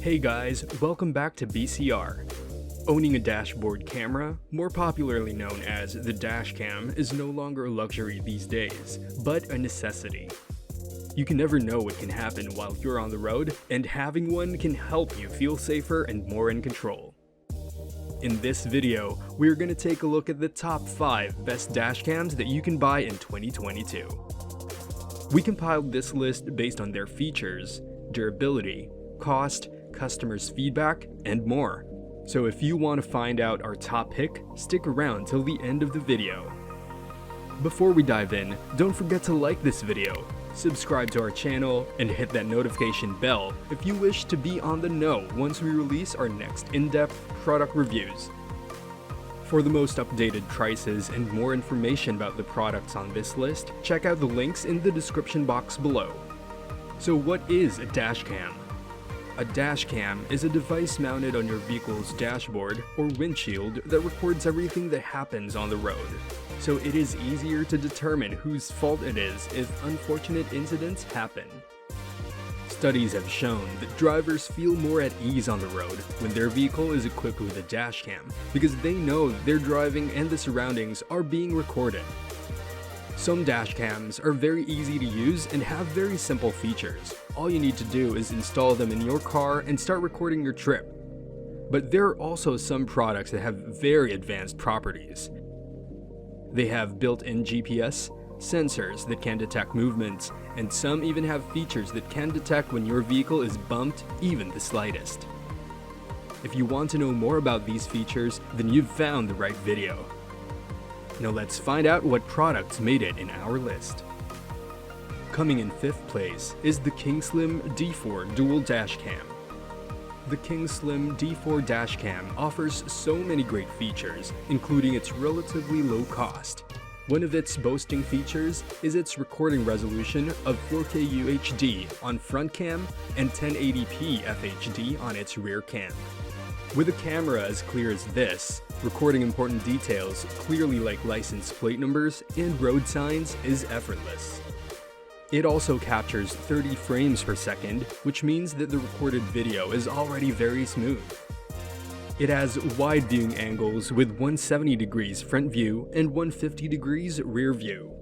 Hey guys, welcome back to BCR. Owning a dashboard camera, more popularly known as the Dashcam, is no longer a luxury these days, but a necessity. You can never know what can happen while you're on the road, and having one can help you feel safer and more in control. In this video, we're going to take a look at the top 5 best dashcams that you can buy in 2022. We compiled this list based on their features, durability, cost, customers' feedback, and more. So if you want to find out our top pick, stick around till the end of the video. Before we dive in, don't forget to like this video, subscribe to our channel, and hit that notification bell if you wish to be on the know once we release our next in-depth product reviews. For the most updated prices and more information about the products on this list, check out the links in the description box below. So what is a dashcam? A dashcam is a device mounted on your vehicle's dashboard or windshield that records everything that happens on the road, so it is easier to determine whose fault it is if unfortunate incidents happen. Studies have shown that drivers feel more at ease on the road when their vehicle is equipped with a dashcam because they know that their driving and the surroundings are being recorded. Some dashcams are very easy to use and have very simple features. All you need to do is install them in your car and start recording your trip. But there are also some products that have very advanced properties. They have built-in GPS, sensors that can detect movements, and some even have features that can detect when your vehicle is bumped, even the slightest. If you want to know more about these features, then you've found the right video. Now let's find out what products made it in our list. Coming in 5th place is the KingSlim D4 Dual Dashcam. The KingSlim D4 Dashcam offers so many great features, including its relatively low cost. One of its boasting features is its recording resolution of 4K UHD on front cam and 1080p FHD on its rear cam. With a camera as clear as this, recording important details clearly like license plate numbers and road signs is effortless. It also captures 30 frames per second, which means that the recorded video is already very smooth. It has wide viewing angles with 170 degrees front view and 150 degrees rear view.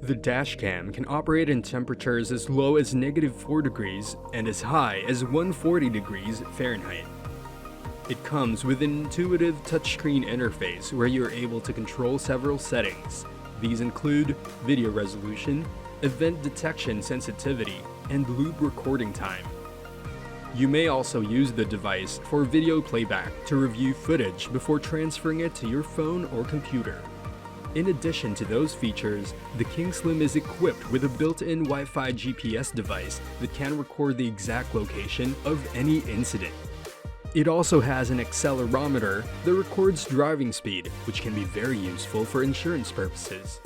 The dashcam can operate in temperatures as low as -4 degrees and as high as 140 degrees Fahrenheit. It comes with an intuitive touchscreen interface where you are able to control several settings. These include video resolution, event detection sensitivity, and loop recording time. You may also use the device for video playback to review footage before transferring it to your phone or computer. In addition to those features, the KingSlim is equipped with a built-in Wi-Fi GPS device that can record the exact location of any incident. It also has an accelerometer that records driving speed, which can be very useful for insurance purposes.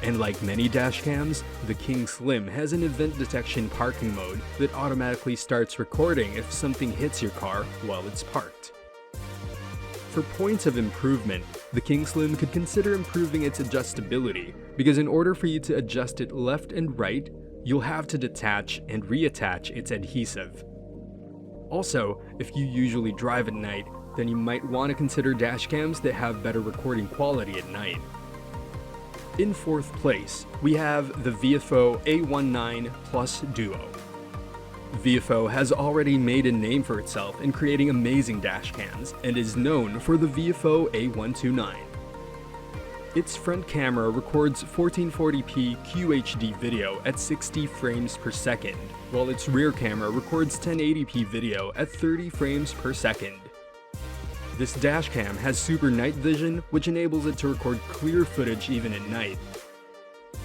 And like many dashcams, the KingSlim has an event detection parking mode that automatically starts recording if something hits your car while it's parked. For points of improvement, the KingSlim could consider improving its adjustability, because in order for you to adjust it left and right, you'll have to detach and reattach its adhesive. Also, if you usually drive at night, then you might want to consider dashcams that have better recording quality at night. In 4th place, we have the VFO A19 Plus Duo. VFO has already made a name for itself in creating amazing dashcams and is known for the VFO A129. Its front camera records 1440p QHD video at 60 frames per second, while its rear camera records 1080p video at 30 frames per second. This dashcam has super night vision, which enables it to record clear footage even at night.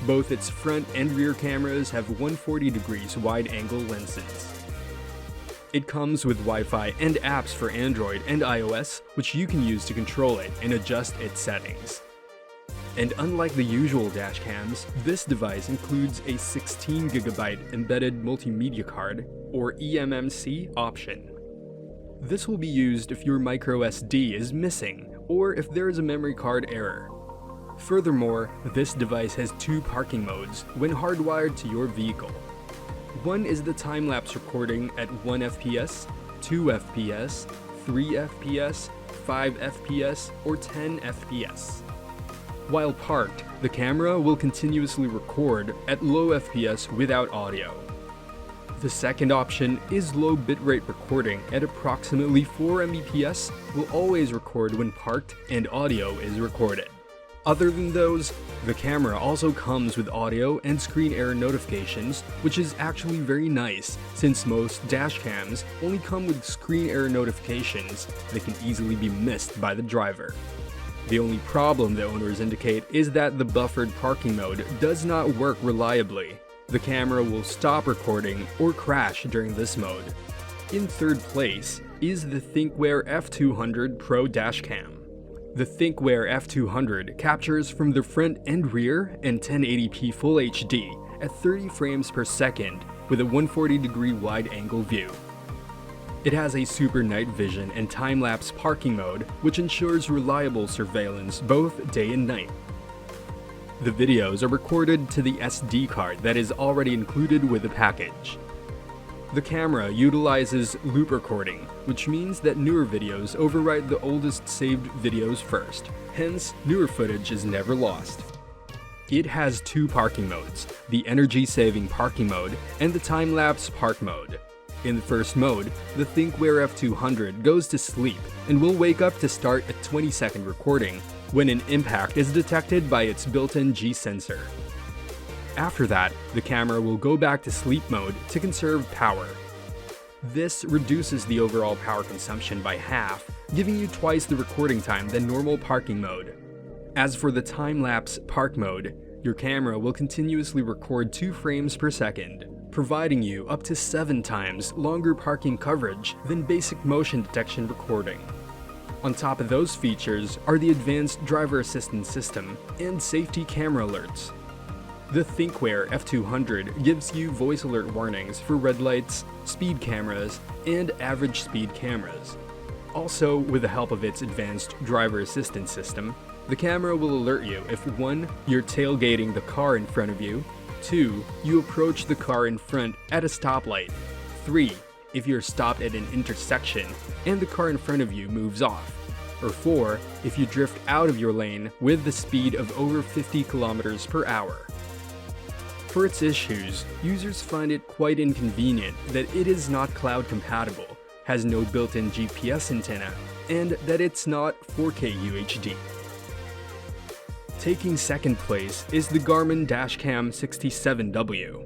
Both its front and rear cameras have 140 degrees wide-angle lenses. It comes with Wi-Fi and apps for Android and iOS, which you can use to control it and adjust its settings. And unlike the usual dashcams, this device includes a 16GB embedded multimedia card, or eMMC option. This will be used if your microSD is missing, or if there is a memory card error. Furthermore, this device has 2 parking modes when hardwired to your vehicle. One is the time-lapse recording at 1 FPS, 2 FPS, 3 FPS, 5 FPS, or 10 FPS. While parked, the camera will continuously record at low FPS without audio. The second option is low bitrate recording at approximately 4 Mbps will always record when parked and audio is recorded. Other than those, the camera also comes with audio and screen error notifications, which is actually very nice since most dash cams only come with screen error notifications that can easily be missed by the driver. The only problem the owners indicate is that the buffered parking mode does not work reliably. The camera will stop recording or crash during this mode. In third place is the Thinkware F200 Pro Dashcam. The Thinkware F200 captures from the front and rear in 1080p Full HD at 30 frames per second with a 140-degree wide-angle view. It has a super night vision and time-lapse parking mode, which ensures reliable surveillance both day and night. The videos are recorded to the SD card that is already included with the package. The camera utilizes loop recording, which means that newer videos overwrite the oldest saved videos first, hence newer footage is never lost. It has two parking modes, the energy-saving parking mode and the time-lapse park mode. In the first mode, the Thinkware F200 goes to sleep and will wake up to start a 20-second recording when an impact is detected by its built-in G sensor. After that, the camera will go back to sleep mode to conserve power. This reduces the overall power consumption by half, giving you twice the recording time than normal parking mode. As for the time-lapse park mode, your camera will continuously record 2 frames per second, providing you up to 7 times longer parking coverage than basic motion detection recording. On top of those features are the advanced driver assistance system and safety camera alerts. The Thinkware F200 gives you voice alert warnings for red lights, speed cameras, and average speed cameras. Also, with the help of its advanced driver assistance system, the camera will alert you if 1. You're tailgating the car in front of you, 2. You approach the car in front at a stoplight, 3. If you're stopped at an intersection and the car in front of you moves off, or 4. If you drift out of your lane with the speed of over 50 kilometers per hour. For its issues, users find it quite inconvenient that it is not cloud compatible, has no built-in GPS antenna, and that it's not 4K UHD. Taking second place is the Garmin Dashcam 67W.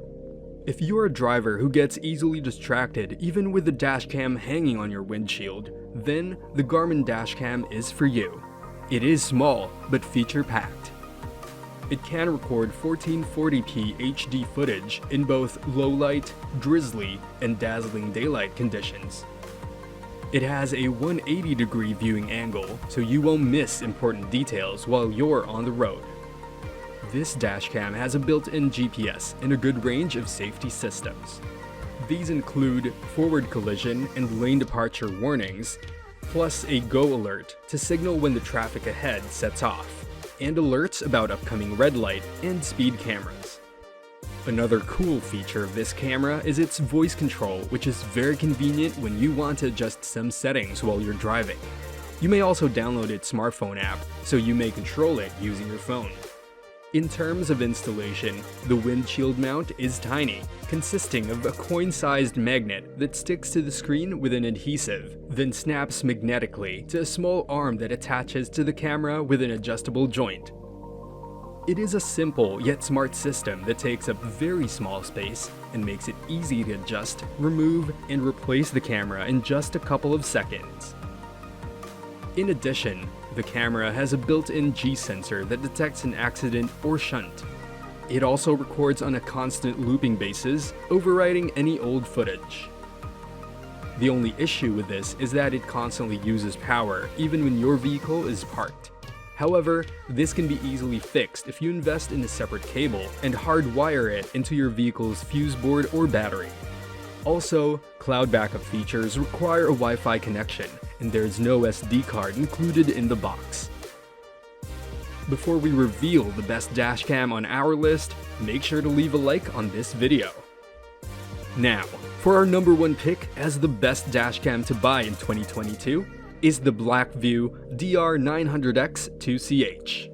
If you're a driver who gets easily distracted even with the dashcam hanging on your windshield, then the Garmin Dashcam is for you. It is small, but feature-packed. It can record 1440p HD footage in both low-light, drizzly, and dazzling daylight conditions. It has a 180-degree viewing angle, so you won't miss important details while you're on the road. This dashcam has a built-in GPS and a good range of safety systems. These include forward collision and lane departure warnings, plus a go alert to signal when the traffic ahead sets off, and alerts about upcoming red light and speed cameras. Another cool feature of this camera is its voice control, which is very convenient when you want to adjust some settings while you're driving. You may also download its smartphone app, so you may control it using your phone. In terms of installation, the windshield mount is tiny, consisting of a coin-sized magnet that sticks to the screen with an adhesive, then snaps magnetically to a small arm that attaches to the camera with an adjustable joint. It is a simple yet smart system that takes up very small space and makes it easy to adjust, remove, and replace the camera in just a couple of seconds. In addition, the camera has a built-in G sensor that detects an accident or shunt. It also records on a constant looping basis, overriding any old footage. The only issue with this is that it constantly uses power even when your vehicle is parked. However, this can be easily fixed if you invest in a separate cable and hardwire it into your vehicle's fuse board or battery. Also, cloud backup features require a Wi-Fi connection, and there is no SD card included in the box. Before we reveal the best dashcam on our list, make sure to leave a like on this video. Now, for our number one pick as the best dashcam to buy in 2022 is the Blackvue DR900X2CH.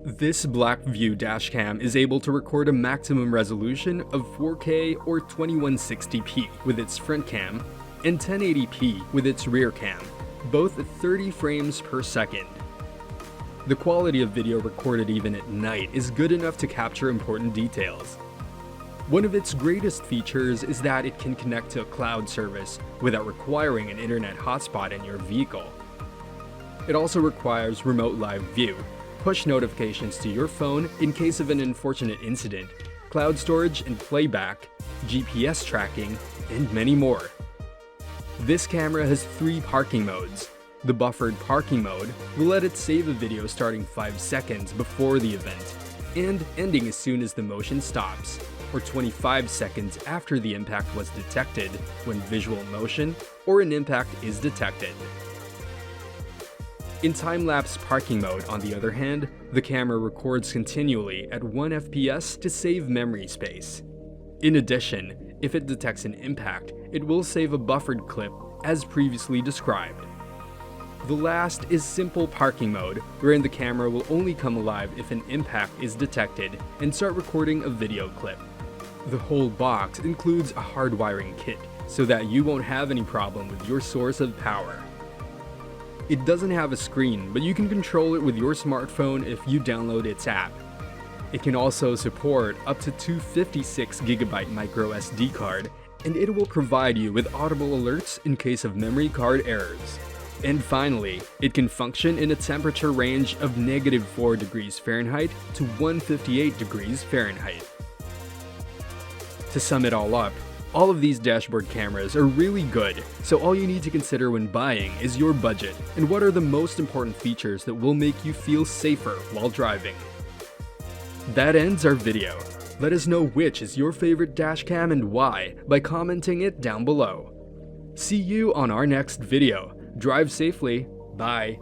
This Blackvue Dashcam is able to record a maximum resolution of 4K or 2160p with its front cam and 1080p with its rear cam, both at 30 frames per second. The quality of video recorded even at night is good enough to capture important details. One of its greatest features is that it can connect to a cloud service without requiring an internet hotspot in your vehicle. It also requires remote live view, push notifications to your phone in case of an unfortunate incident, cloud storage and playback, GPS tracking, and many more. This camera has 3 parking modes. The buffered parking mode will let it save a video starting 5 seconds before the event and ending as soon as the motion stops, or 25 seconds after the impact was detected when visual motion or an impact is detected. In time-lapse parking mode, on the other hand, the camera records continually at 1 FPS to save memory space. In addition, if it detects an impact, it will save a buffered clip as previously described. The last is simple parking mode, wherein the camera will only come alive if an impact is detected and start recording a video clip. The whole box includes a hardwiring kit, so that you won't have any problem with your source of power. It doesn't have a screen, but you can control it with your smartphone if you download its app. It can also support up to 256GB micro SD card, and it will provide you with audible alerts in case of memory card errors. And finally, it can function in a temperature range of -4 degrees Fahrenheit to 158 degrees Fahrenheit. To sum it all up, all of these dashboard cameras are really good, so all you need to consider when buying is your budget and what are the most important features that will make you feel safer while driving. That ends our video. Let us know which is your favorite dashcam and why by commenting it down below. See you on our next video. Drive safely. Bye.